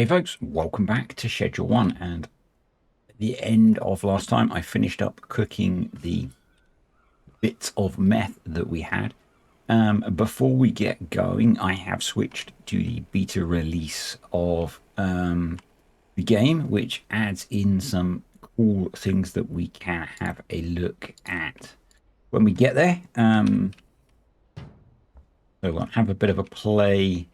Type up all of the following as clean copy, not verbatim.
Hey folks, welcome back to Schedule 1. And at the end of last time, I finished up cooking the bits of meth that we had. Before we get going, I have switched to the beta release of the game, which adds in some cool things that we can have a look at when we get there. So we'll have a bit of a play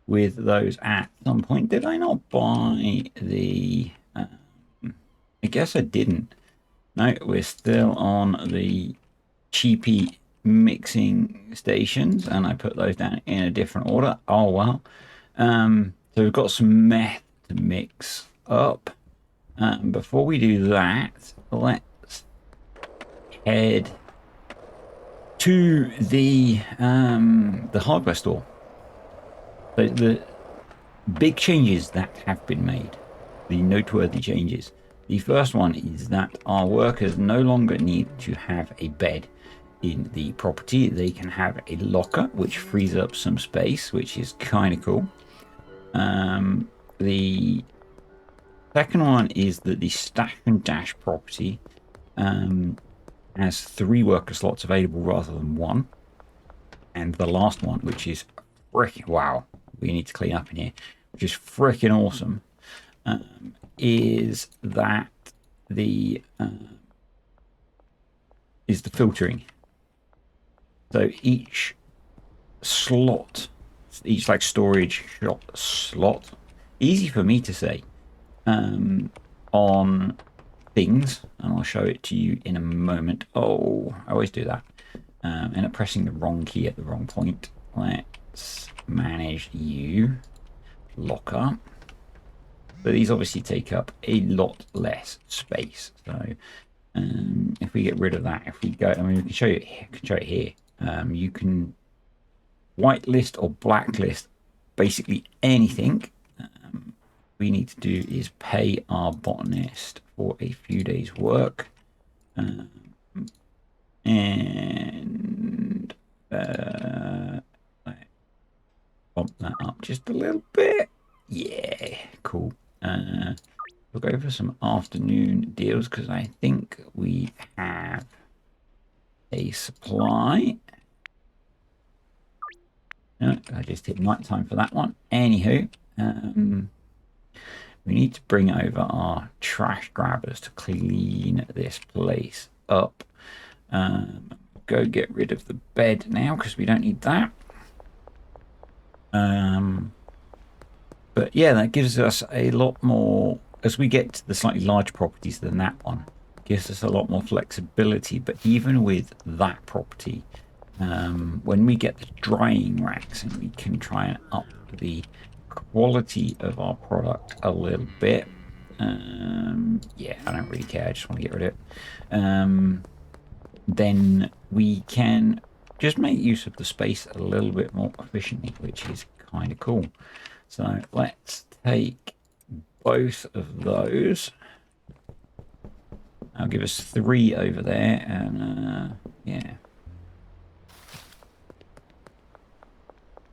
with those at some point. Did I not buy the... I guess I didn't. No, we're still on the cheapy mixing stations, and I put those down in a different order. Oh, well. So we've got some meth to mix up. Before we do that, let's head to the hardware store. The big changes that have been made, the noteworthy changes. The first one is that our workers no longer need to have a bed in the property. They can have a locker, which frees up some space, which is kind of cool. The second one is that the Stash and Dash property has 3 worker slots available rather than 1. And the last one, which is freaking wow, we need to clean up in here, which is freaking awesome, is that the filtering. So each slot, each like storage slot, easy for me to say, on things, and I'll show it to you in a moment. Oh, I always do that. End up pressing the wrong key at the wrong point. Let's manage you. Locker. But these obviously take up a lot less space. So if we get rid of that, if we go, I mean, we can show you. Show it here. You can whitelist or blacklist basically anything. We need to do is pay our botanist for a few days' work, and bump that up just a little bit. Yeah, cool. We'll go for some afternoon deals because I think we have a supply. No, I just hit nighttime for that one. Anywho, we need to bring over our trash grabbers to clean this place up. Go get rid of the bed now because we don't need that. But yeah, that gives us a lot more, as we get to the slightly larger properties than that one, gives us a lot more flexibility. But even with that property, when we get the drying racks, and we can try and up the quality of our product a little bit. Yeah, I don't really care. I just want to get rid of it. Then we can just make use of the space a little bit more efficiently, which is kind of cool. So let's take both of those. I'll give us 3 over there, and yeah.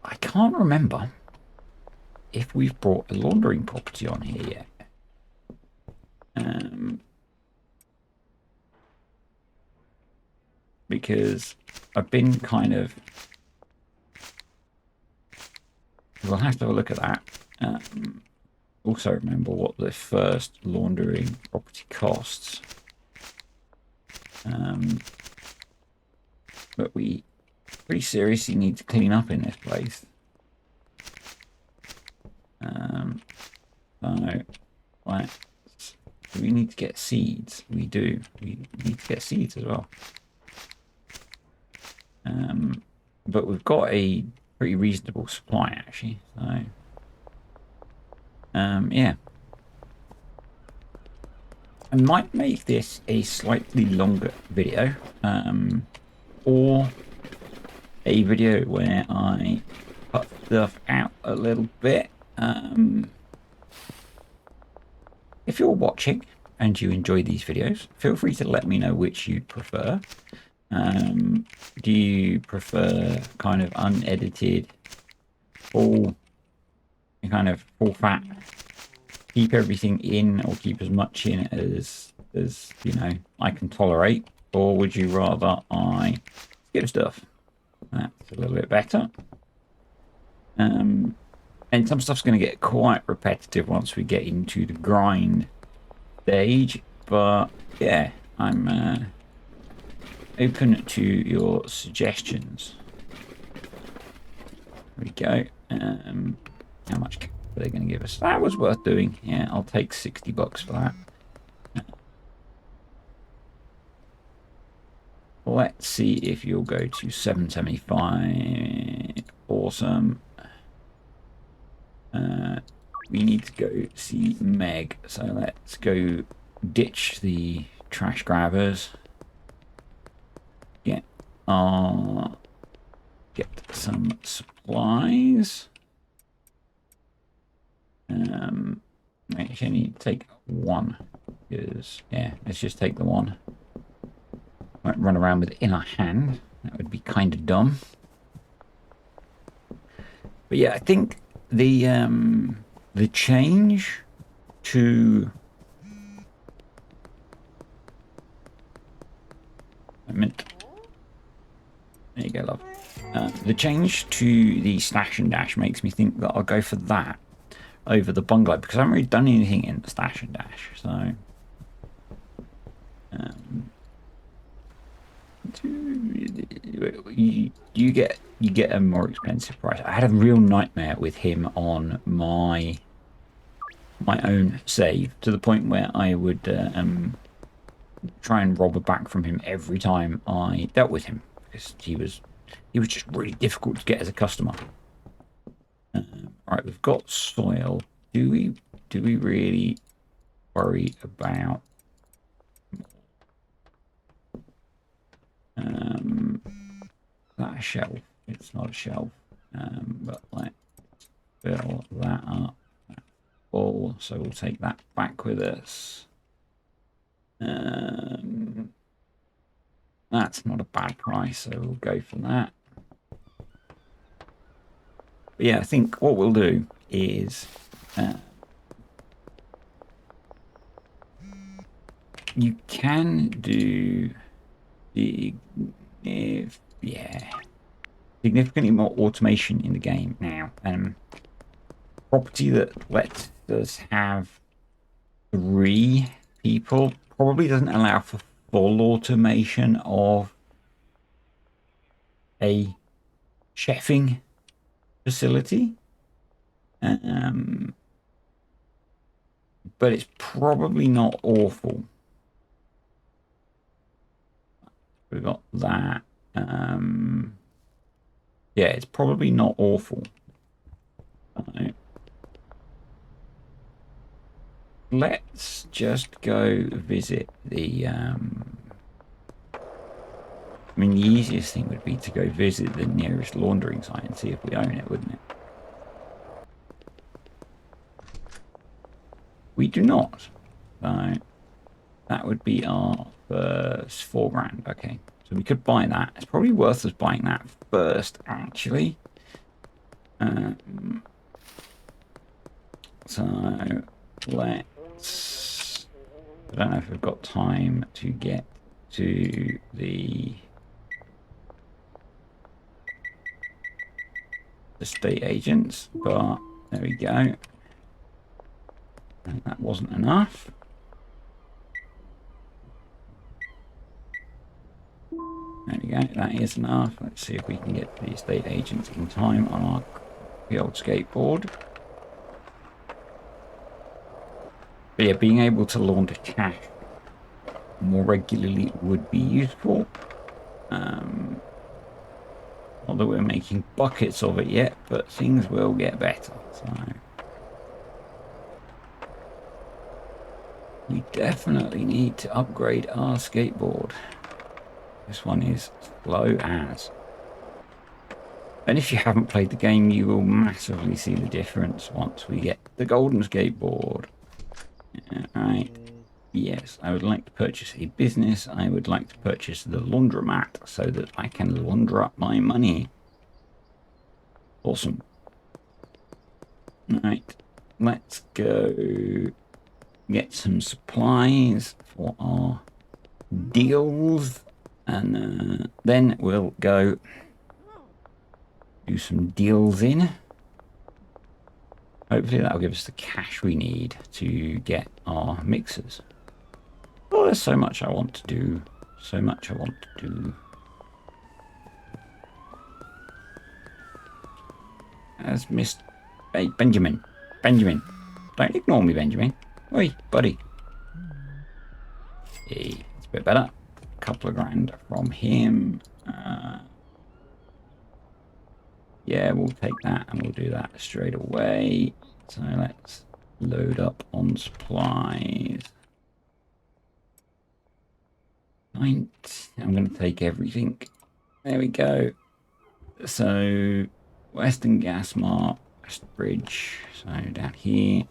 I can't remember if we've brought a laundering property on here yet. Because I've been kind of... We'll have to have a look at that. Also remember what the first laundering property costs. But we pretty seriously need to clean up in this place. So do we need to get seeds? We do. We need to get seeds as well. But we've got a pretty reasonable supply actually. So yeah. I might make this a slightly longer video, or a video where I cut stuff out a little bit. If you're watching and you enjoy these videos, feel free to let me know which you'd prefer. Do you prefer kind of unedited, full fat keep everything in, or keep as much in as you know I can tolerate, or would you rather I skip stuff? That's a little bit better. And some stuff's going to get quite repetitive once we get into the grind stage, but yeah, I'm open to your suggestions. There we go. How much are they going to give us? That was worth doing. Yeah, I'll take $60 for that. Let's see if you'll go to 775. Awesome. We need to go see Meg, so let's go ditch the trash grabbers. Get some supplies. Actually, I need to take one, because yeah, let's just take the one. Won't run around with it in our hand. That would be kind of dumb. But yeah, I think the change to there you go, love. The change to the stash and dash makes me think that I'll go for that over the bungalow, because I haven't really done anything in the stash and dash. So you get a more expensive price. I had a real nightmare with him on my own save, to the point where I would try and rob a back from him every time I dealt with him, because he was just really difficult to get as a customer. Right, we've got soil. Do we really worry about that a shelf? It's not a shelf, but let's fill that up. That's full, so we'll take that back with us. That's not a bad price, so we'll go for that. But yeah, I think what we'll do is you can do significantly more automation in the game now. Property that lets us have 3 people probably doesn't allow for full automation of a chefing facility, but it's probably not awful. We've got that. Yeah, it's probably not awful. Let's just go visit the I mean, the easiest thing would be to go visit the nearest laundering site and see if we own it, wouldn't it? We do not. So that would be our first 4 grand. Okay, so we could buy that. It's probably worth us buying that first, actually. So let's... I don't know if we've got time to get to the estate agents, but there we go. And that wasn't enough. There we go, that is enough. Let's see if we can get to the estate agents in time on our old skateboard. But yeah, being able to launder cash more regularly would be useful. Not that we're making buckets of it yet, but things will get better. So we definitely need to upgrade our skateboard. This one is slow as. And if you haven't played the game, you will massively see the difference once we get the golden skateboard. Right. Yes, I would like to purchase a business. I would like to purchase the laundromat so that I can launder up my money. Awesome. Right. let's go get some supplies for our deals, and then we'll go do some deals in. Hopefully that'll give us the cash we need to get our mixers. Oh, there's so much I want to do. So much I want to do. As missed. Hey, Benjamin. Benjamin. Don't ignore me, Benjamin. Oi, buddy. Hey, it's a bit better. A couple of grand from him. Yeah, we'll take that and we'll do that straight away. So let's load up on supplies. I'm going to take everything. There we go. So Western Gas Mart, West Bridge. So down here.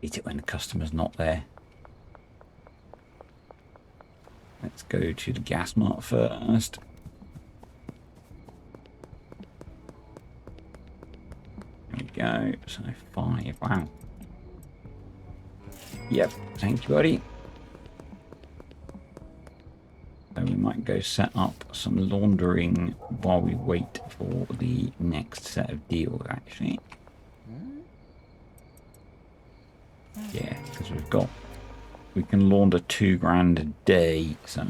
Eat it when the customer's not there. Let's go to the gas mart first. There we go. So 5. Wow. Yep. Thank you, buddy. So we might go set up some laundering while we wait for the next set of deals, actually. Yeah, because we can launder 2 grand a day, so,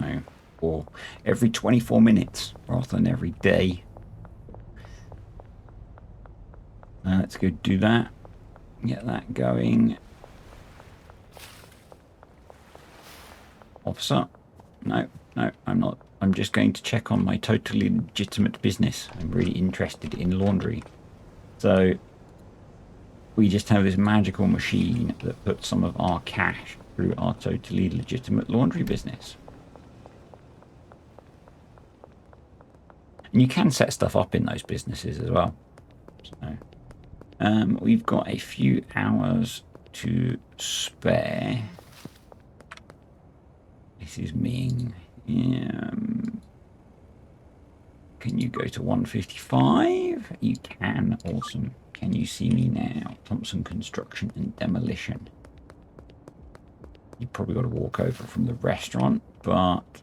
or every 24 minutes rather than every day. Let's go do that. Get that going. Officer? No, I'm not. I'm just going to check on my totally legitimate business. I'm really interested in laundry. So we just have this magical machine that puts some of our cash through our totally legitimate laundry business. And you can set stuff up in those businesses as well. So we've got a few hours to spare. This is Ming. Can you go to 155? You can. Awesome. Can you see me now? Thompson Construction and Demolition. You probably got to walk over from the restaurant, but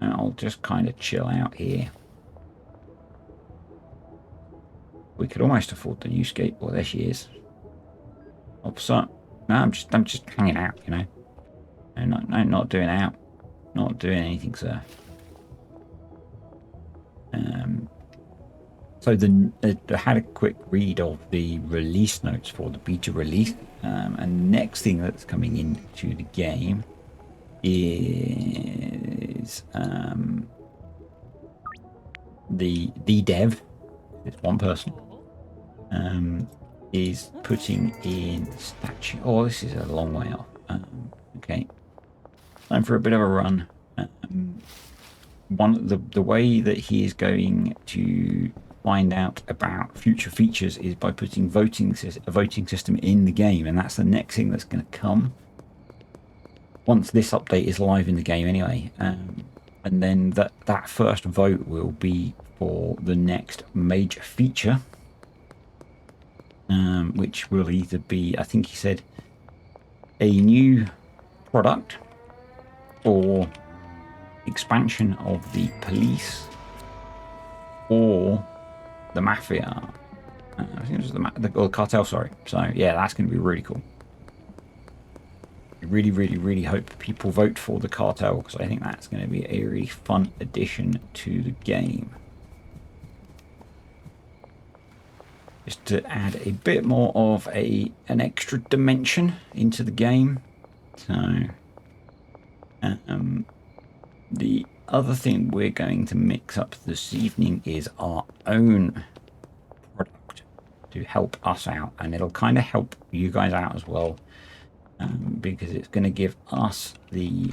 I'll just kind of chill out here. We could almost afford the new skateboard. There she is. Officer. No, I'm just hanging out, you know. No, not doing out. Not doing anything, sir. So I had a quick read of the release notes for the beta release, and next thing that's coming into the game is the dev. It's one person. Is putting in statue. Oh, this is a long way off. Okay, time for a bit of a run. The way that he is going to find out about future features is by putting a voting system in the game, and that's the next thing that's going to come once this update is live in the game anyway. And then that first vote will be for the next major feature, which will either be, I think he said, a new product or expansion of the police or the mafia. I think it was the cartel, sorry. So yeah, that's going to be really cool. I really hope people vote for the cartel, because I think that's going to be a really fun addition to the game. Just to add a bit more of an extra dimension into the game. So the other thing we're going to mix up this evening is our own product to help us out, and it'll kind of help you guys out as well, because it's going to give us the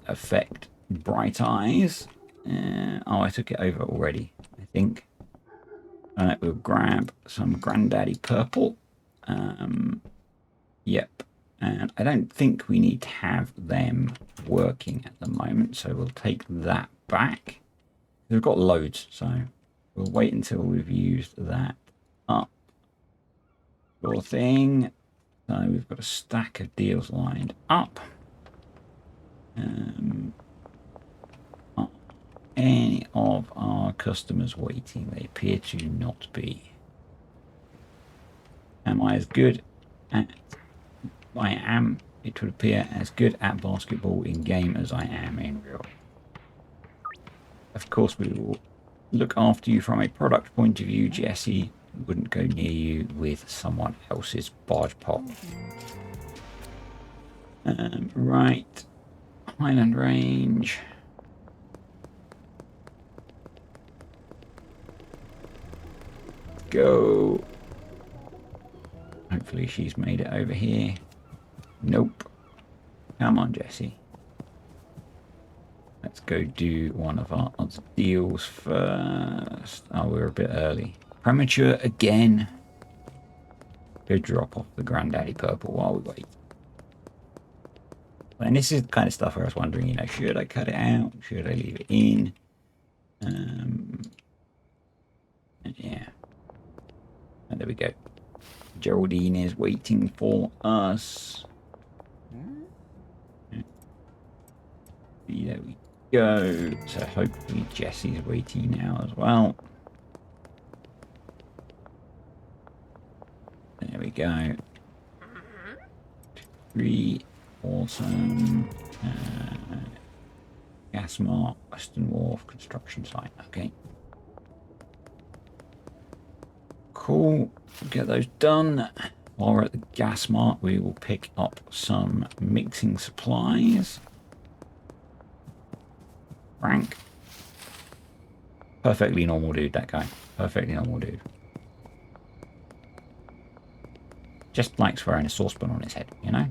effect Bright Eyes. Oh, I took it over already, I think. We'll grab some Granddaddy Purple. Yep. And I don't think we need to have them working at the moment, so we'll take that back. We've got loads, so We'll wait until we've used that up. Sure thing. So we've got a stack of deals lined up. Are any of our customers waiting? They appear to not be. Am I as good at... I am, it would appear, as good at basketball in game as I am in real. Of course, we will look after you from a product point of view, Jesse. Wouldn't go near you with someone else's barge pop. Right. Highland Range. Go. Hopefully she's made it over here. Nope. Come on, Jesse. Let's go do one of our deals first. Oh, we're a bit early. Premature again. Go drop off the Granddaddy Purple while we wait. And this is the kind of stuff where I was wondering, you know, should I cut it out? Should I leave it in? Yeah. And there we go. Geraldine is waiting for us. There we go. So hopefully Jesse's waiting now as well. There we go. 3. Awesome. Gasmart, Western Wharf, construction site. Okay. Cool. Get those done. While we're at the Gasmart, we will pick up some mixing supplies. Frank. Perfectly normal dude, that guy. Perfectly normal dude. Just likes wearing a saucepan on his head, you know?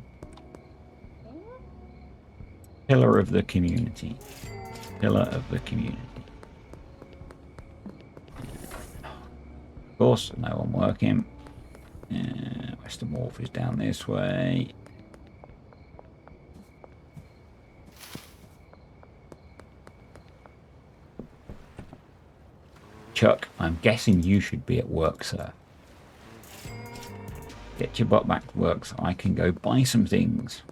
Pillar of the community. Pillar of the community. Of course, no one working. Western Wharf is down this way. Chuck, I'm guessing you should be at work, sir. Get your butt back to work so I can go buy some things.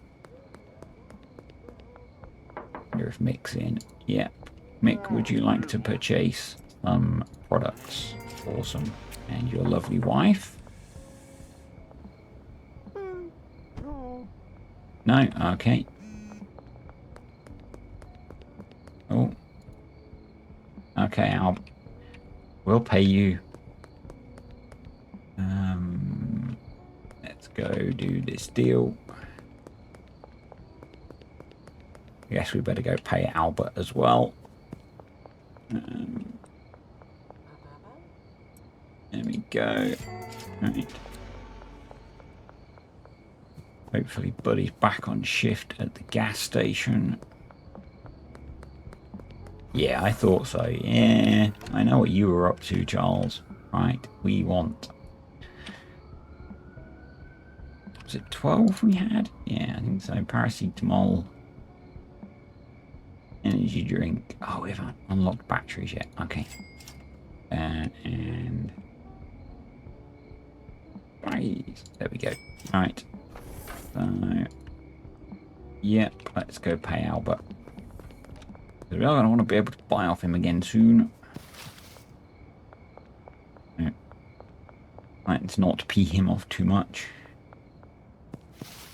Wonder if Mick's in. Yep. Mick, would you like to purchase some products? Awesome. And your lovely wife? No? Okay. Oh. Okay, we'll pay you. Let's go do this deal. Guess we better go pay Albert as well. There we go. Right. Hopefully Buddy's back on shift at the gas station. Yeah, I thought so. Yeah, I know what you were up to, Charles. Right, we want... Was it 12 we had? Yeah, I think so. Paracetamol. Energy drink. Oh, we haven't unlocked batteries yet. Okay. And... Right. There we go. Right. So... Yep, let's go pay Albert. I don't want to be able to buy off him again soon. Let's not pee him off too much.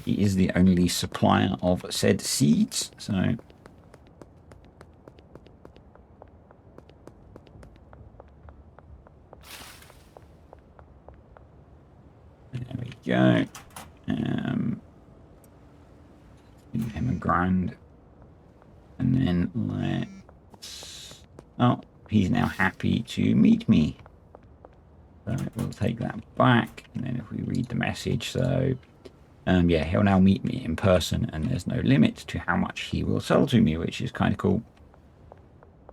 He is the only supplier of said seeds, so... There we go. Give him a grand. And then let's... Oh, he's now happy to meet me. So we'll take that back. And then if we read the message, so... yeah, he'll now meet me in person, and there's no limit to how much he will sell to me, which is kind of cool.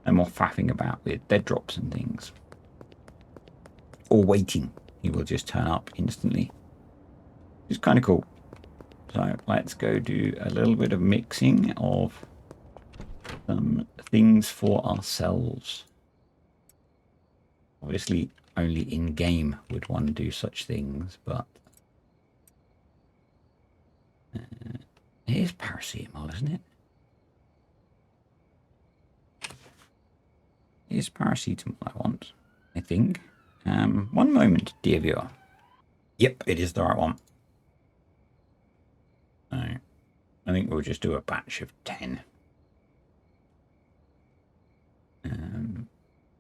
No more faffing about with dead drops and things. Or waiting. He will just turn up instantly. It's kind of cool. So let's go do a little bit of mixing of some things for ourselves. Obviously, only in-game would one do such things, but it is paracetamol, isn't it? It is paracetamol I want, I think. One moment, dear viewer. Yep, it is the right one. So, I think we'll just do a batch of 10.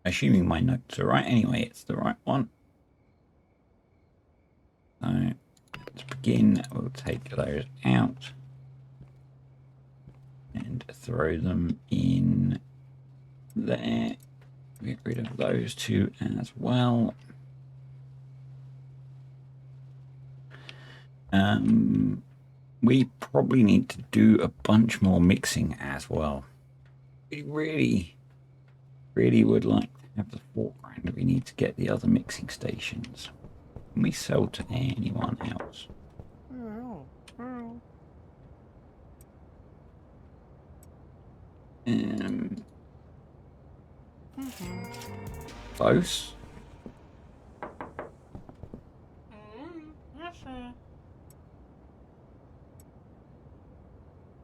Assuming my notes are right, anyway, it's the right one. So, let's begin. We'll take those out and throw them in there. Get rid of those two as well. We probably need to do a bunch more mixing as well. We really would like to have the foreground. We need to get the other mixing stations. Can we sell to anyone else? Close.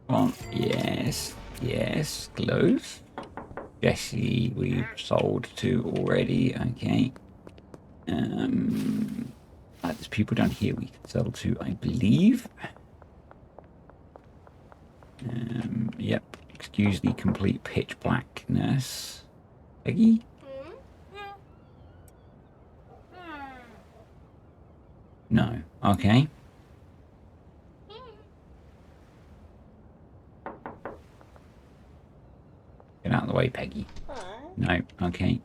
Well, yes, close. Jesse, we've sold to already. Okay. There's people down here we can sell to, I believe. Yep. Excuse the complete pitch blackness. Peggy? No. Okay. Get out of the way, Peggy. No. Okay.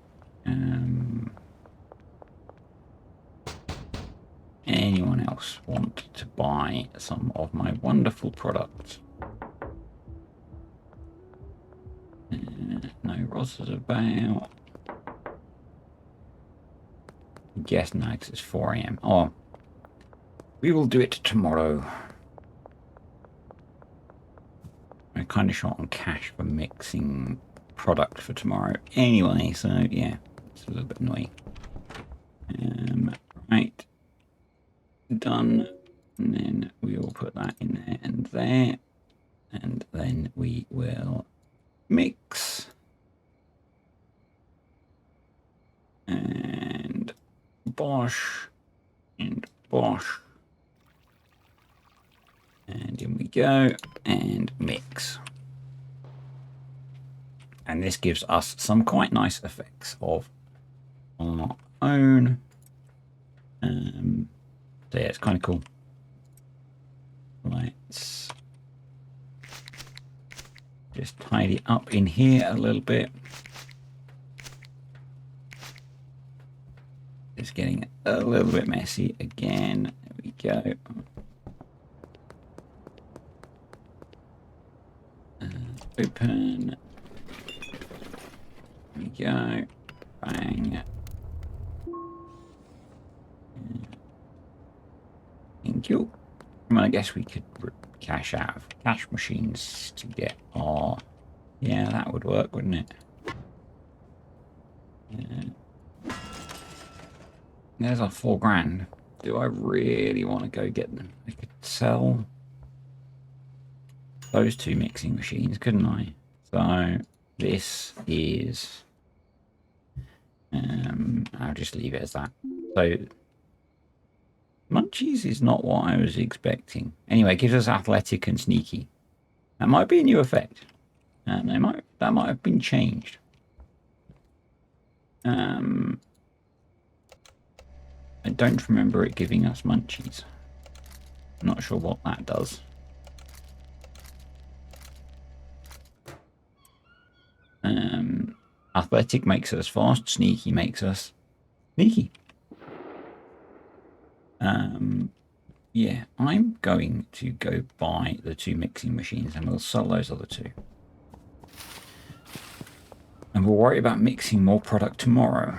Anyone else want to buy some of my wonderful products? No, Ross is about. Guess no, it's 4 AM. Oh, we will do it tomorrow. I'm kind of short on cash for mixing product for tomorrow anyway, so yeah, it's a little bit annoying. Right, done, and then we will put that in there and there, and then we will mix and bosh and bosh, and in we go and mix. And this gives us some quite nice effects of our own. So yeah, it's kind of cool. Let's just tidy up in here a little bit. It's getting a little bit messy again. There we go. Open. There we go. Bang. Thank you. Well, I guess we could cash out of cash machines to get our... Yeah, that would work, wouldn't it? There's our 4 grand. Do I really want to go get them? I could sell those 2 mixing machines, couldn't I? So this is... I'll just leave it as that. So Munchies is not what I was expecting. Anyway, it gives us athletic and sneaky. That might be a new effect. That might have been changed. I don't remember it giving us munchies. I'm not sure what that does. Athletic makes us fast. Sneaky makes us sneaky. Yeah, I'm going to go buy the 2 mixing machines and we'll sell those other 2. And we'll worry about mixing more product tomorrow.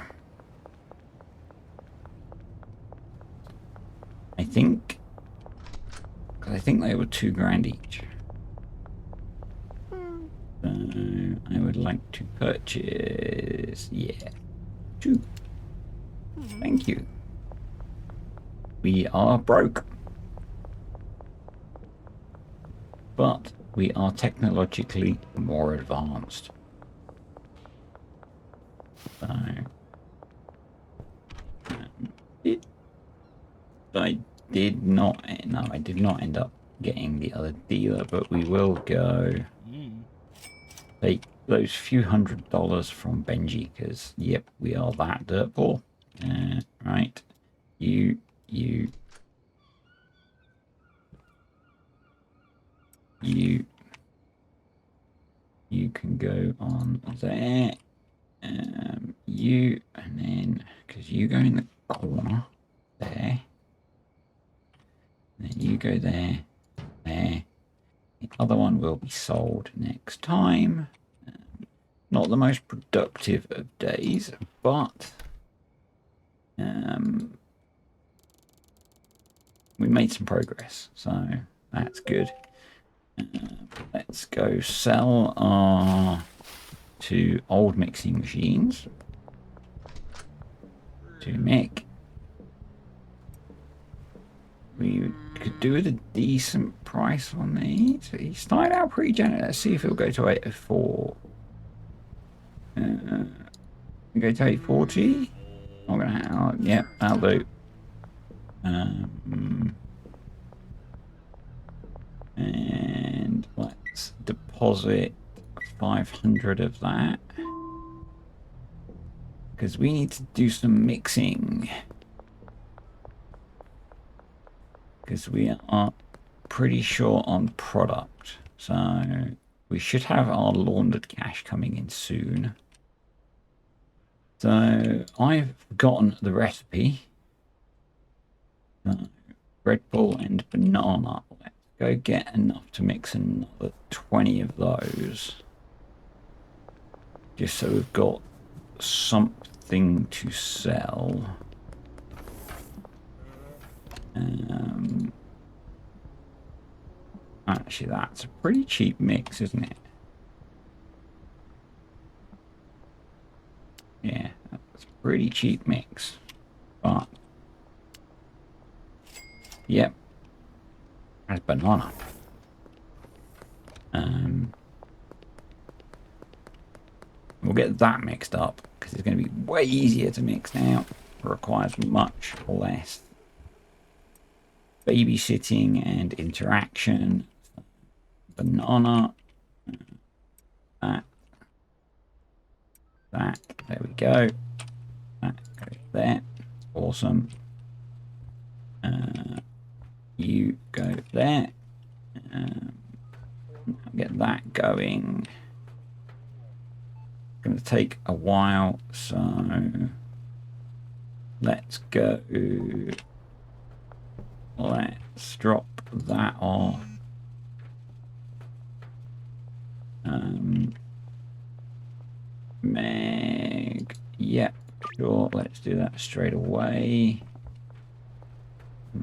I think, because I think they were 2 grand each. So I would like to purchase, yeah, 2. Thank you. We are broke. But we are technologically more advanced. So, I did not end up getting the other dealer, but we will go take those few $100 from Benji, because, yep, we are that dirt poor. Right. You can go on there. You, and then, because you go in the corner there. And then you go there, there. The other one will be sold next time. Not the most productive of days, but we made some progress, so that's good. Let's go sell our 2 old mixing machines to Mick. We could do with a decent price on these. He started out pretty generous. Let's see if he'll go to 804. Go to 840. I'm gonna have, yep, that'll do. And let's deposit 500 of that, because we need to do some mixing, because we are pretty short on product. So we should have our laundered cash coming in soon. So I've gotten the recipe. Red Bull and banana. Let's go get enough to mix another 20 of those. Just so we've got something to sell. Actually, that's a pretty cheap mix, isn't it? Yeah, that's a pretty cheap mix. But, yep, that's banana. We'll get that mixed up, because it's going to be way easier to mix now. It requires much less babysitting and interaction. Banana. That. There we go. That goes there. Awesome. You go there. Get that going. Going to take a while, so let's go. Let's drop that off. Meg, yep, sure, let's do that straight away.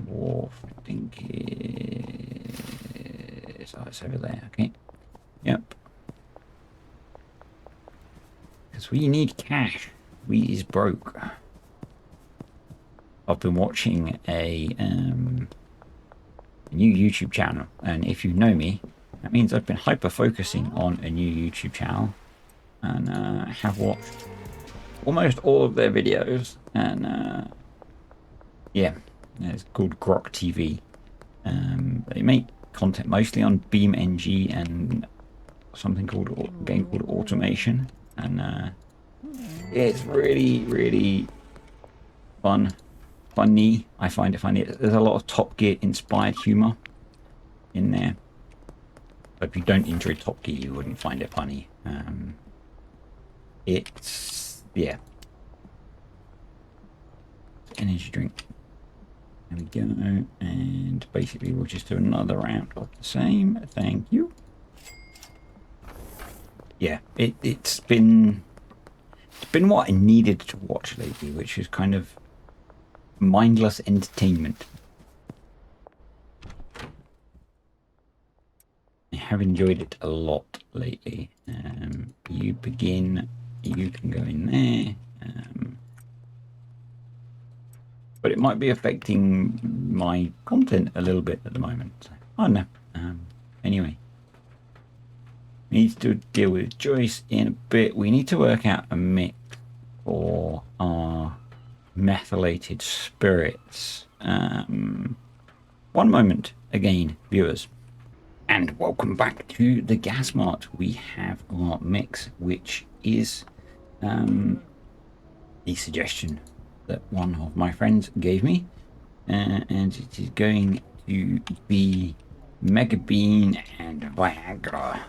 Wharf, I think it's, oh, it's over there, okay. Yep. Because we need cash. We is broke. I've been watching a new YouTube channel, and if you know me, that means I've been hyper focusing on a new YouTube channel, and have watched almost all of their videos. And yeah, it's called Grok TV. They make content mostly on BeamNG and something called a game called Automation, and it's really funny. I find it funny. There's a lot of Top Gear inspired humor in there, but if you don't enjoy Top Gear, you wouldn't find it funny. It's, yeah, energy drink. There we go, and basically we'll just do another round of the same. Thank you. Yeah, it's been what I needed to watch lately, which is kind of mindless entertainment. I have enjoyed it a lot lately. You can go in there. but it might be affecting my content a little bit at the moment. So, I don't know. Anyway, we need to deal with Joyce in a bit. We need to work out a mix for our methylated spirits. One moment again, viewers. And welcome back to the Gas Mart. We have our mix, which is the suggestion that one of my friends gave me. And it is going to be Mega Bean and Viagra.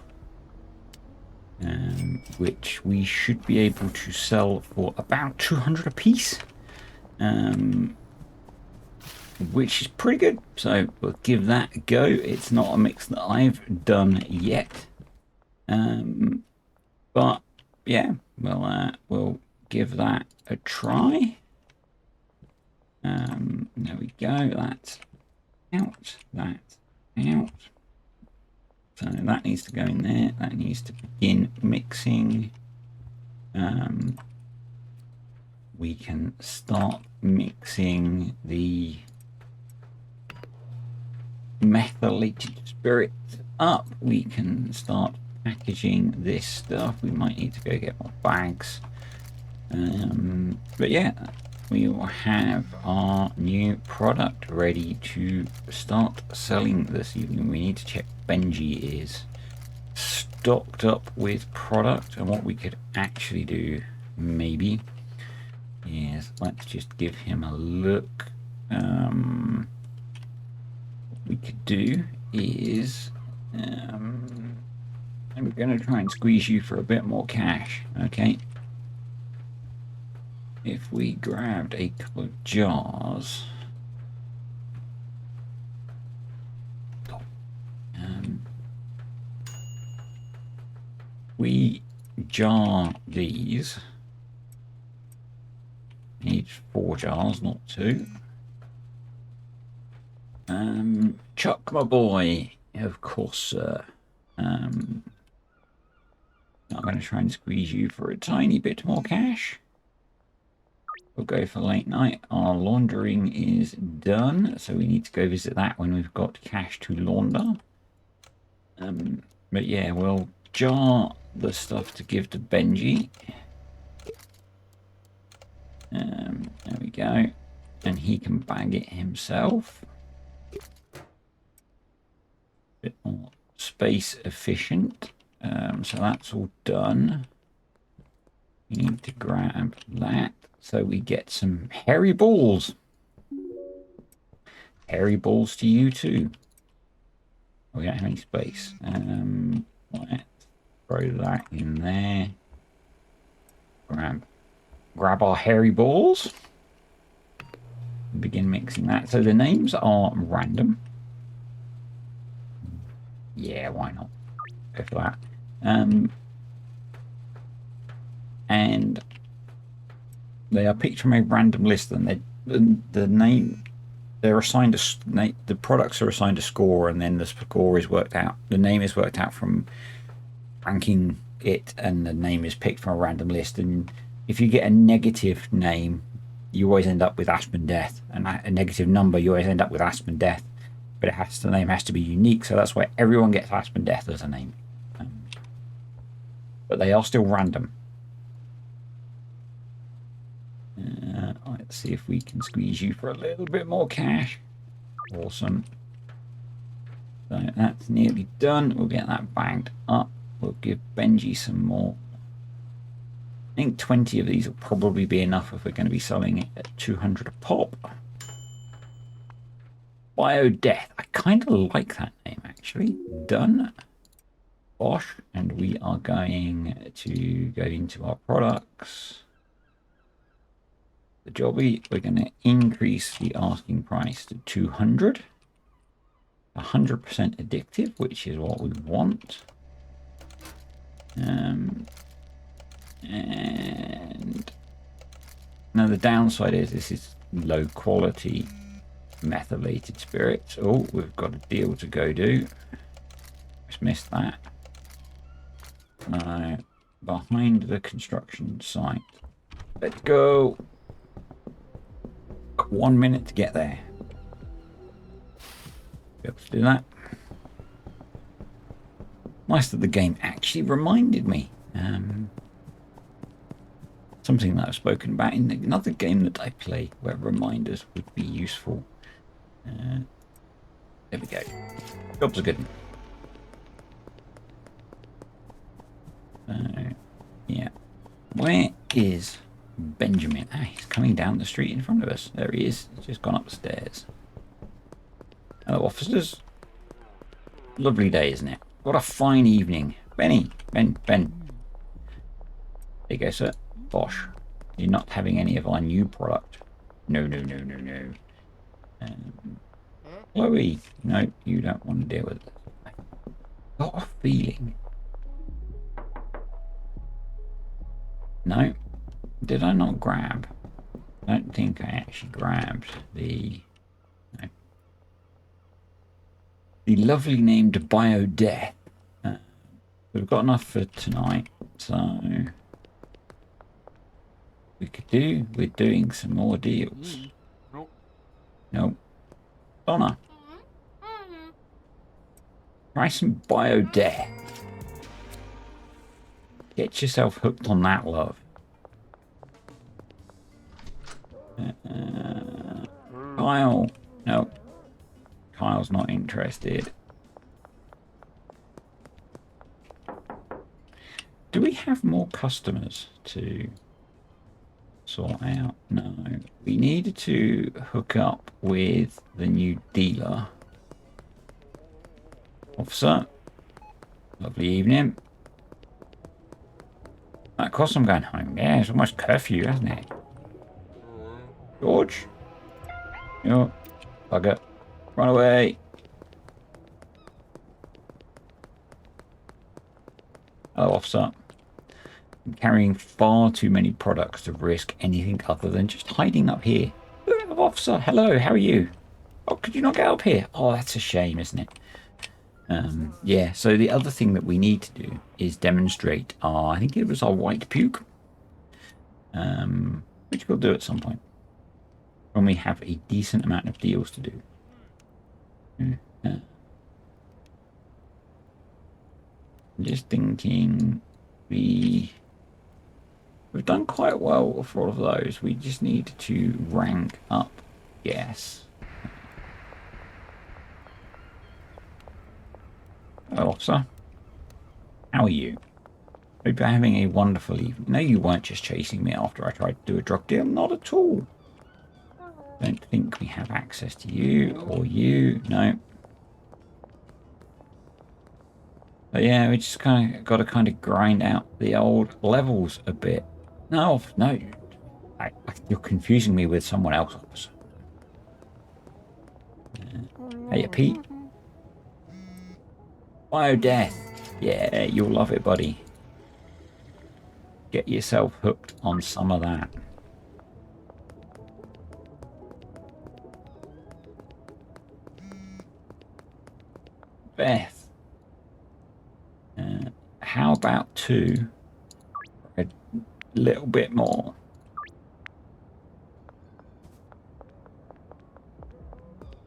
Which we should be able to sell for about 200 a piece. Which is pretty good. So we'll give that a go. It's not a mix that I've done yet. But yeah, we'll give that a try. There we go. That's out. That's out. So that needs to go in there. That needs to begin mixing. We can start mixing the methylated spirit up. We can start packaging this stuff. We might need to go get more bags. But yeah, we will have our new product ready to start selling this evening. We need to check Benji is stocked up with product, and what we could actually do maybe is let's just give him a look. What we could do is and we're going to try and squeeze you for a bit more cash. Okay, if we grabbed a couple of jars, we jar these. Need 4 jars, not 2. Chuck, my boy, of course, sir. I'm going to try and squeeze you for a tiny bit more cash. We'll go for late night. Our laundering is done, so we need to go visit that when we've got cash to launder. But yeah, we'll jar the stuff to give to Benji. There we go. And he can bag it himself. Bit more space efficient. So that's all done. We need to grab that so we get some hairy balls. Hairy balls to you too. We don't have any space. Let's throw that in there. Grab our hairy balls. Begin mixing that. So the names are random. Yeah, why not? Go for that. And they are picked from a random list, and the name they're assigned the products are assigned a score, and then the score is worked out. The name is worked out from ranking it, and the name is picked from a random list. And if you get a negative name, you always end up with Aspen Death, and a negative number, you always end up with Aspen Death. But the name has to be unique, so that's why everyone gets Aspen Death as a name. But they are still random. Let's see if we can squeeze you for a little bit more cash. Awesome. So that's nearly done. We'll get that bagged up. We'll give Benji some more. I think 20 of these will probably be enough if we're going to be selling it at 200 a pop. Bio Death. I kind of like that name, actually. Done. Bosh. And we are going to go into our products. The jobby, we're going to increase the asking price to 200. 100% addictive, which is what we want. And now the downside is this is low quality methylated spirits. Oh, we've got a deal to go do. Just missed that. Behind the construction site. Let's go. took 1 minute to get there. Be able to do that. Nice that the game actually reminded me. Something that I've spoken about in another game that I play where reminders would be useful. There we go. Job's a good one. Yeah. Where is Benjamin? Ah, he's coming down the street in front of us. There he is. He's just gone upstairs. Hello, officers. Lovely day, isn't it? What a fine evening. Ben. There you go, sir. Bosh. You're not having any of our new product. No. Chloe. No, you don't want to deal with it. I've got a feeling. No. Did I not grab? I don't think I actually grabbed the... No. The lovely named Biodeath. We've got enough for tonight, so... we could do with doing some more deals. No. Donna. Try some Biodeath. Get yourself hooked on that, love. Kyle. No. Kyle's not interested. Do we have more customers to sort out? No. We needed to hook up with the new dealer. Officer. Lovely evening. Of course I'm going home. Yeah, it's almost curfew, hasn't it? George? Yo, bugger. Run away. Hello, officer. I'm carrying far too many products to risk anything other than just hiding up here. Officer, hello, how are you? Oh, could you not get up here? Oh, that's a shame, isn't it? Yeah, so the other thing that we need to do is demonstrate our, I think it was our white puke, which we'll do at some point when we have a decent amount of deals to do. I'm just thinking we've done quite well for all of those. We just need to rank up. Yes. Hello, officer. How are you? Hope you're having a wonderful evening. No, you weren't just chasing me after I tried to do a drug deal. Not at all. Don't think we have access to you or you. No. But yeah, we just kind of got to kind of grind out the old levels a bit. No. You're confusing me with someone else, officer. Hey, Pete. Biodeath. Yeah, you'll love it, buddy. Get yourself hooked on some of that. Beth. How about 2? A little bit more.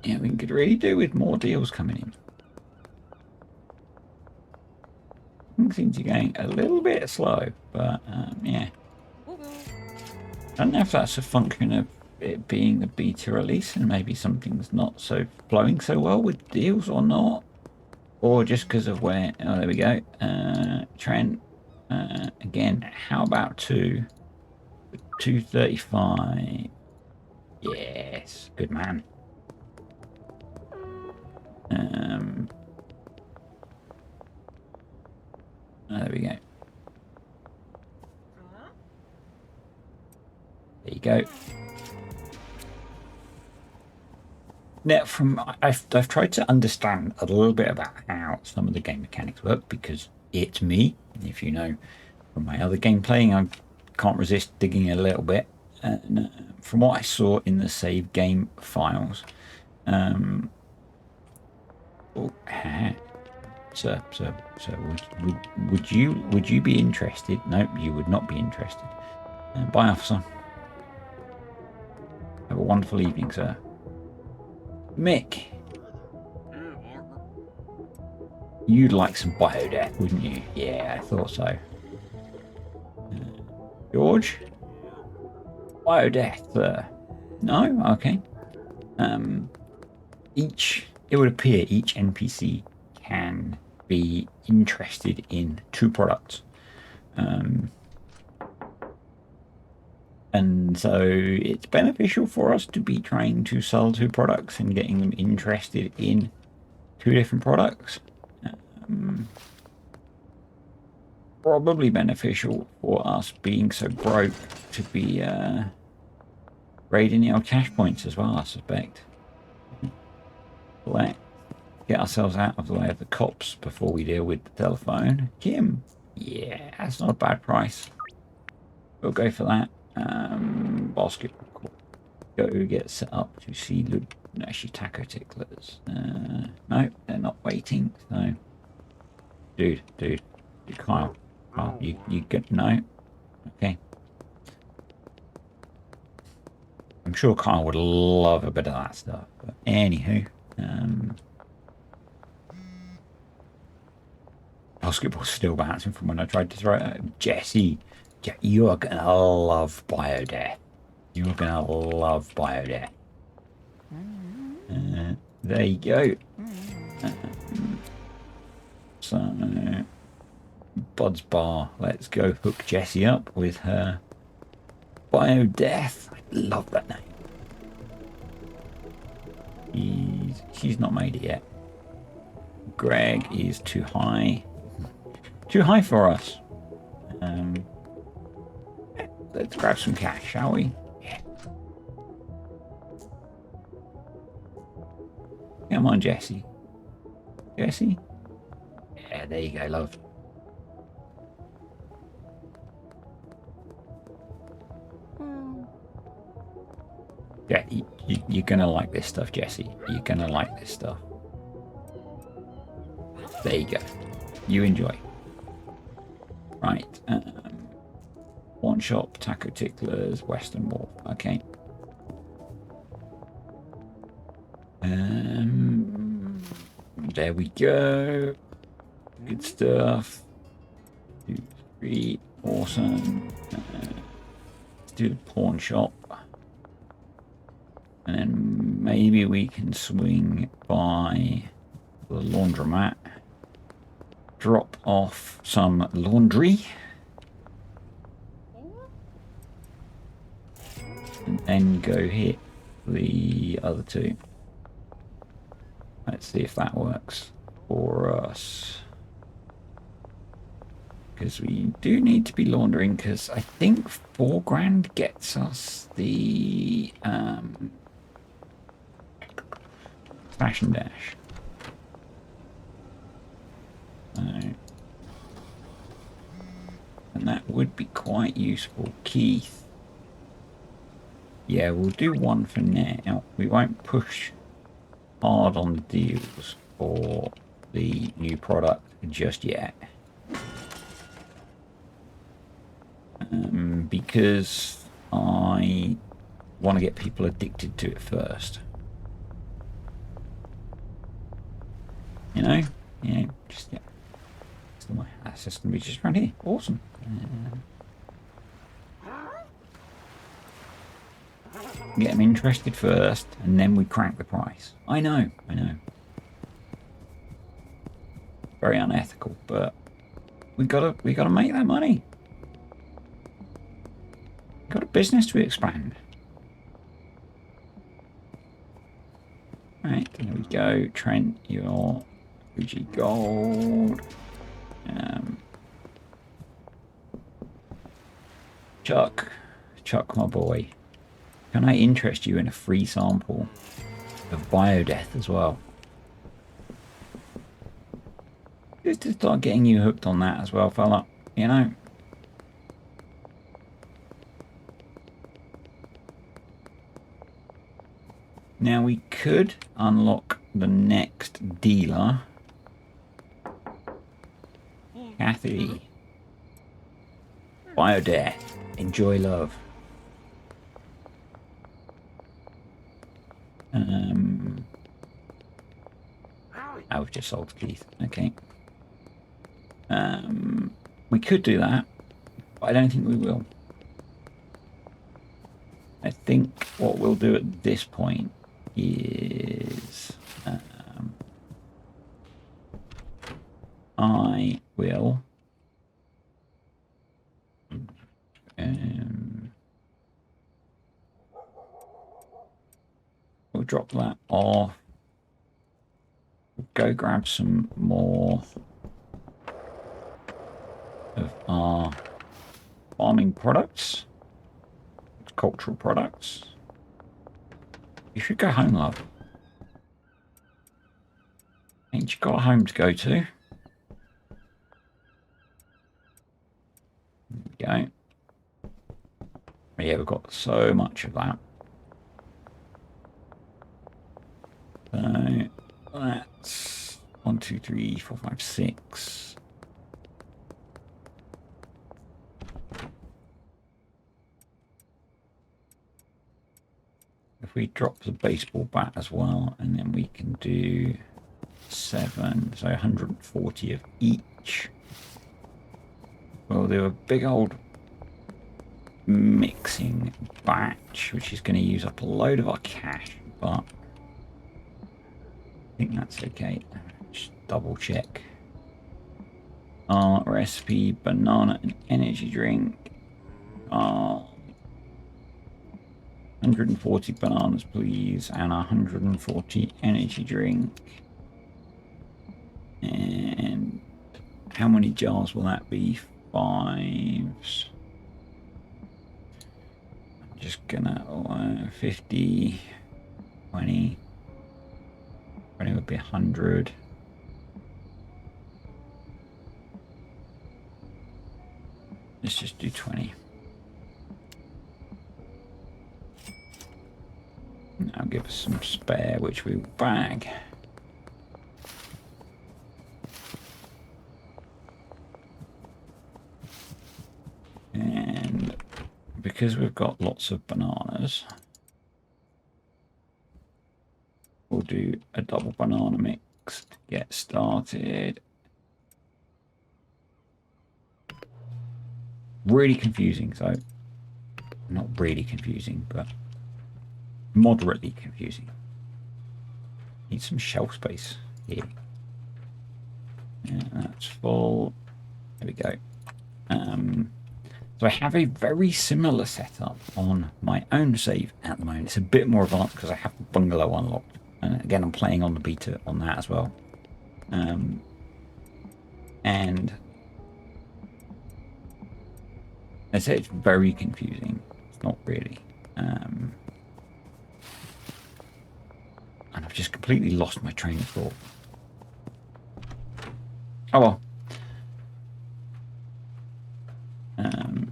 Yeah, we could really do with more deals coming in. Things seem to be going a little bit slow, but yeah. I don't know if that's a function of it being the beta release and maybe something's not so flowing so well with deals or not, or just because of where. Oh, there we go. Trent. Again, how about 235? Yes, good man. There we go. There you go. Now, I've tried to understand a little bit about how some of the game mechanics work because it's me. If you know from my other game playing, I can't resist digging a little bit. From what I saw in the save game files, Sir, would you be interested? No, you would not be interested. Bye, officer. Have a wonderful evening, sir. Mick, you'd like some biodeath, wouldn't you? Yeah, I thought so. George? Biodeath, no? Okay. It would appear each NPC can be interested in 2 products. And so it's beneficial for us to be trying to sell 2 products and getting them interested in 2 different products. Probably beneficial for us being so broke to be raiding our cash points as well, I suspect. Let's get ourselves out of the way of the cops before we deal with the telephone. Kim, yeah, that's not a bad price. We'll go for that. Basketball court. Go get set up to see actually taco ticklers. No, they're not waiting. So, dude, Kyle, you get no. Okay. I'm sure Kyle would love a bit of that stuff. But anywho, basketball's still bouncing from when I tried to throw it. Jesse, you are gonna love biodeath. You're gonna love biodeath. There you go. So, Bud's Bar. Let's go hook Jessie up with her biodeath. I love that name. She's not made it yet. Greg is too high. Too high for us. Let's grab some cash, shall we? Yeah. Come on, Jessie. Jessie? Yeah, there you go, love. Yeah, you're gonna like this stuff, Jessie. You're gonna like this stuff. There you go. You enjoy. Right. One shop, taco ticklers, Western Wharf. Okay. There we go. Good stuff. 2, 3, awesome. Let's do the pawn shop. And then maybe we can swing by the laundromat. Drop off some laundry. And then go hit the other 2. Let's see if that works for us. Because we do need to be laundering, because I think 4 grand gets us the fashion dash. And that would be quite useful. Keith. Yeah, we'll do 1 for now. We won't push hard on the deals for the new product just yet. Because I want to get people addicted to it first. You know? Yeah, just, yeah. That's just going to be just around here. Awesome. Get them interested first, and then we crank the price. I know. Very unethical, but we gotta make that money. Got a business to expand. Right, there we go. Trent, your Fuji Gold. Chuck, my boy. Can I interest you in a free sample of biodeath as well? Just to start getting you hooked on that as well, fella. You know? Now we could unlock the next dealer. Kathy. Biodeath. Enjoy love. I was just sold to Keith. Okay. We could do that, but I don't think we will. I think what we'll do at this point is I will we'll drop that off. We'll go grab some more of our farming products, cultural products. You should go home, love. Ain't you got a home to go to? There we go. Yeah, we've got so much of that. So that's 1, 2, 3, 4, 5, 6. If we drop the baseball bat as well, and then we can do 7, so 140 of each. We'll do a big old mixing batch, which is going to use up a load of our cash, but I think that's okay. Just double check. Our recipe, banana and energy drink. 140 bananas, please, and 140 energy drink. And how many jars will that be? 5s. I'm just gonna 50, 20. 20 would be 100. Let's just do 20. Now give us some spare, which we will bag. And because we've got lots of bananas, we'll do a double banana mix to get started. Really confusing, so not really confusing, but moderately confusing. Need some shelf space here. Yeah, that's full. There we go. So I have a very similar setup on my own save at the moment. It's a bit more advanced because I have the bungalow unlocked. And again, I'm playing on the beta on that as well. And I say it's very confusing. It's not really. And I've just completely lost my train of thought. Oh well.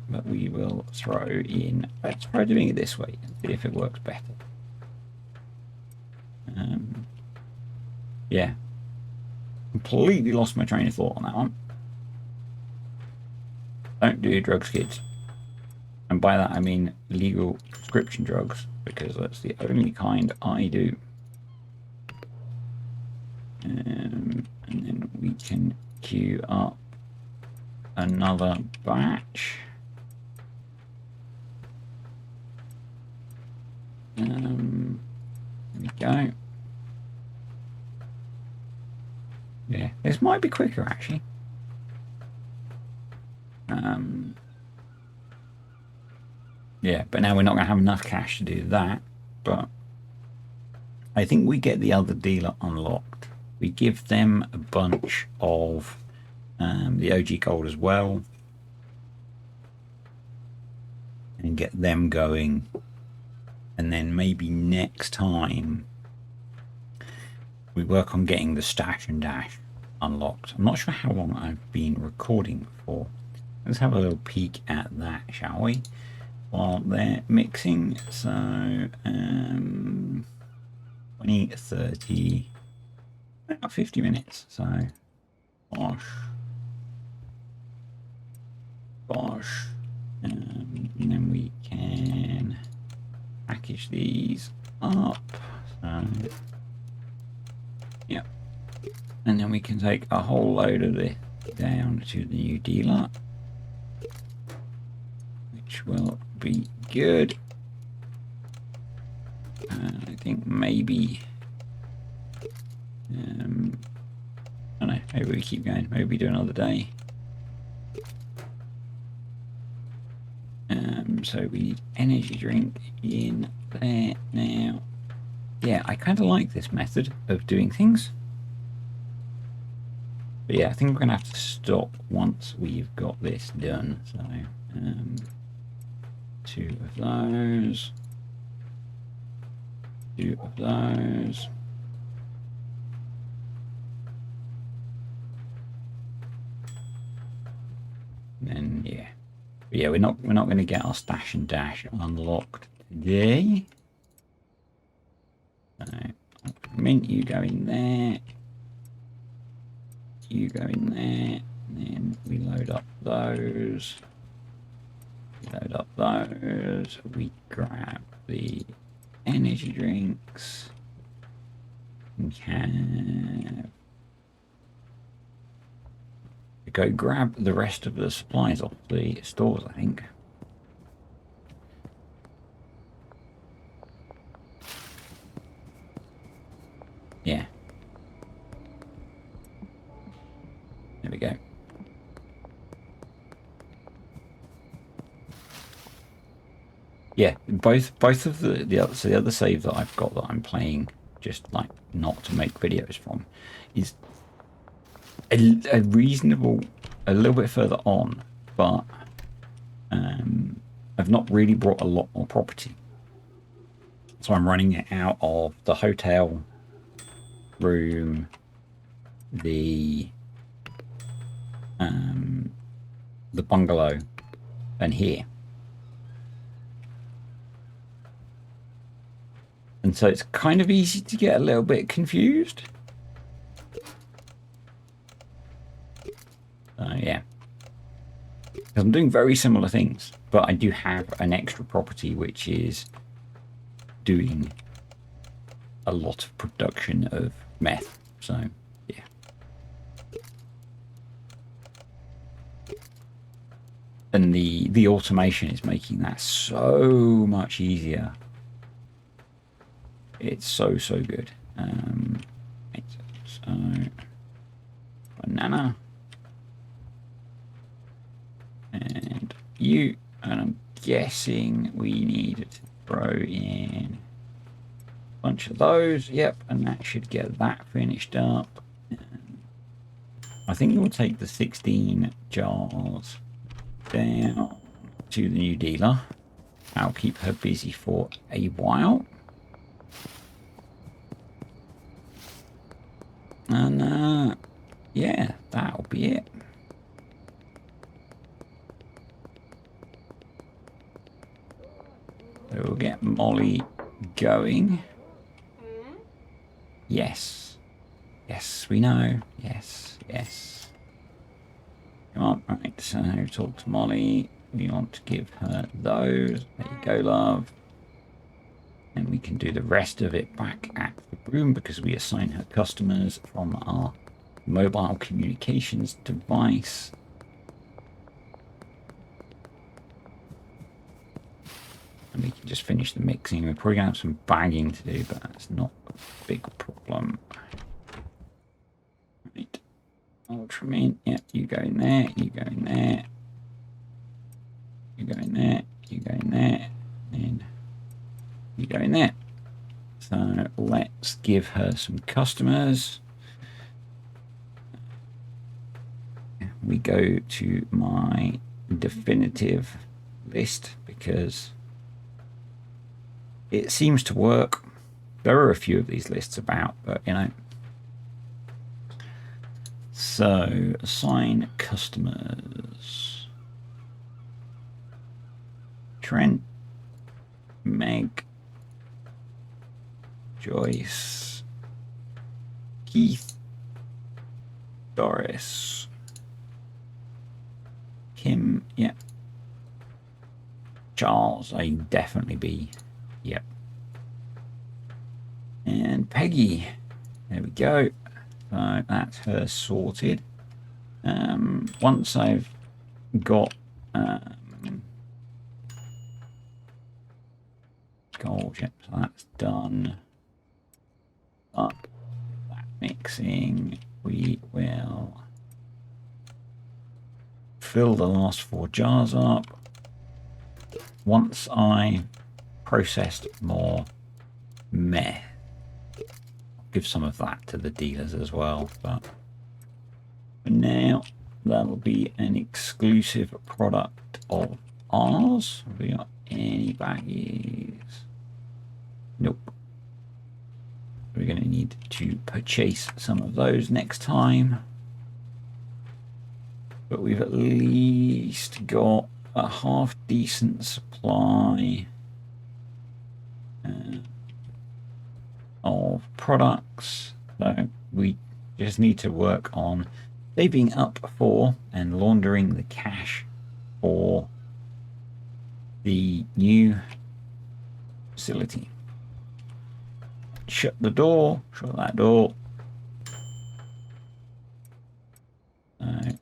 But we will throw in. Let's try doing it this way and see if it works better. Yeah. Completely lost my train of thought on that one. Don't do drugs, kids. And by that I mean legal prescription drugs, because that's the only kind I do. And then we can queue up another batch. There we go. Yeah, this might be quicker actually. Yeah, but now we're not going to have enough cash to do that. But I think we get the other dealer unlocked. We give them a bunch of the OG gold as well. And get them going. And then maybe next time we work on getting the stash and dash unlocked. I'm not sure how long I've been recording for. Let's have a little peek at that, shall we? While they're mixing. So 20, 30, about 50 minutes. So gosh. And then we can package these up. Yeah. And then we can take a whole load of this down to the new dealer, which will be good. I think maybe, I don't know, maybe we keep going, maybe we do another day. So we need energy drink in there now. Yeah, I kind of like this method of doing things. But yeah, I think we're going to have to stop once we've got this done. So, 2 of those. 2 of those. And then, yeah. But yeah, we're not going to get our stash and dash unlocked today. So, mint, you go in there. You go in there. And then we load up those. Load up those. We grab the energy drinks. We can go grab the rest of the supplies off the stores, I think. Yeah. There we go. Yeah, both of the other save that I've got that I'm playing just like not to make videos from is a reasonable, a little bit further on, but I've not really brought a lot more property. So I'm running it out of the hotel room, the bungalow, and here. And so it's kind of easy to get a little bit confused. Yeah. Because I'm doing very similar things, but I do have an extra property which is doing a lot of production of meth. So, yeah. And the automation is making that so much easier. It's so good. So banana and you, and I'm guessing we need to throw in a bunch of those. Yep, and that should get that finished up. I think we'll take the 16 jars down to the new dealer. I'll keep her busy for a while. And yeah, that'll be it. So we'll get Molly going. Yes. Yes, we know. Yes, yes. Come on, right, so talk to Molly. We want to give her those. There you go, love. And we can do the rest of it back at the room because we assign her customers from our mobile communications device. And we can just finish the mixing. We're probably going to have some bagging to do, but that's not a big problem. Right. Ultramint, yep, you go in there, you go in there. You go in there, you go in there, and you go in there. So let's give her some customers. We go to my definitive list because it seems to work. There are a few of these lists about, but you know. So assign customers. Trent, Meg, Joyce, Keith, Doris, Kim, yeah. Charles, I definitely be, yep. and Peggy. There we go. So that's her sorted. Once I've got gold chips, so that's done. Up that mixing, we will fill the last 4 jars up. Once I processed more meth, I'll give some of that to the dealers as well, but for now that'll be an exclusive product of ours. Have we got any baggies? Nope. We're going to need to purchase some of those next time, but we've at least got a half decent supply of products. So we just need to work on saving up for and laundering the cash for the new facility. Shut the door, shut that door.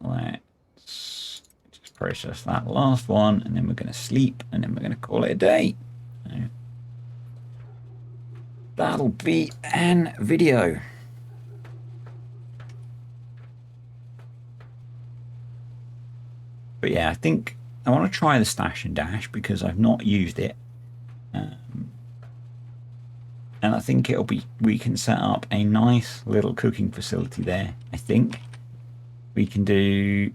Let's just process that last one, and then we're going to sleep, and then we're going to call it a day. So that'll be an video. But yeah, I think I want to try the Stash and Dash because I've not used it. And I think we can set up a nice little cooking facility there. I think we can do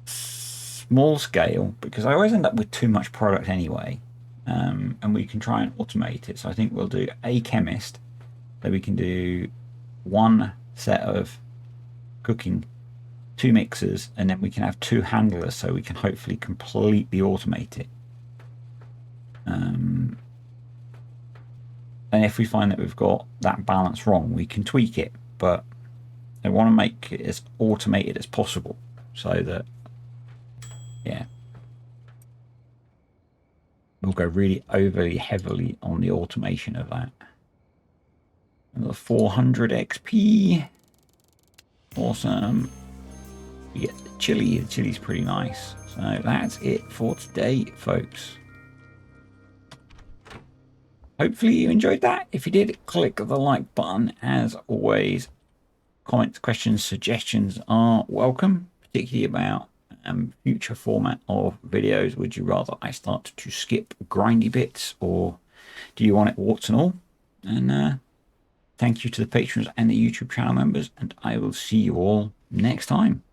small scale because I always end up with too much product anyway. And we can try and automate it. So I think we'll do a chemist. So we can do 1 set of cooking, 2 mixers, and then we can have 2 handlers so we can hopefully completely automate it. And if we find that we've got that balance wrong, we can tweak it. But I want to make it as automated as possible so that, yeah, we'll go really overly heavily on the automation of that. Another 400 XP. Awesome. We get the chili. The chili's pretty nice. So that's it for today, folks. Hopefully you enjoyed that. If you did, click the like button. As always, comments, questions, suggestions are welcome, particularly about future format of videos. Would you rather I start to skip grindy bits, or do you want it warts and all? And thank you to the patrons and the YouTube channel members, and I will see you all next time.